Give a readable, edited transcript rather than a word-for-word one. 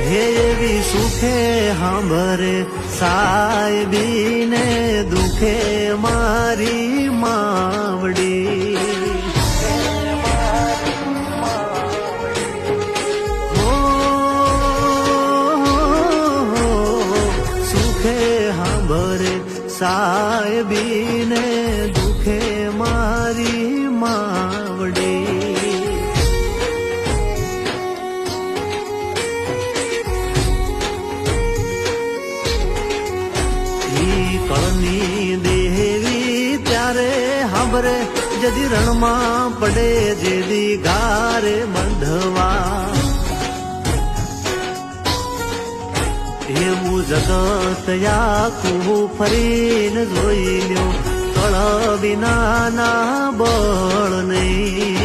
હે એવી સુખે સાંભરે સાહેબીને દુખે મારી માવડી સુખે સાંભરે સાહેબીને દુખે મારી માવડી કળની દેવી ત્યારે સાંભરે જદી રણમાં પડે જેદી ગારે બંધવા એવું જગત આખું ફરીને જોઈ લ્યો કળ વિના ના બળ નહીં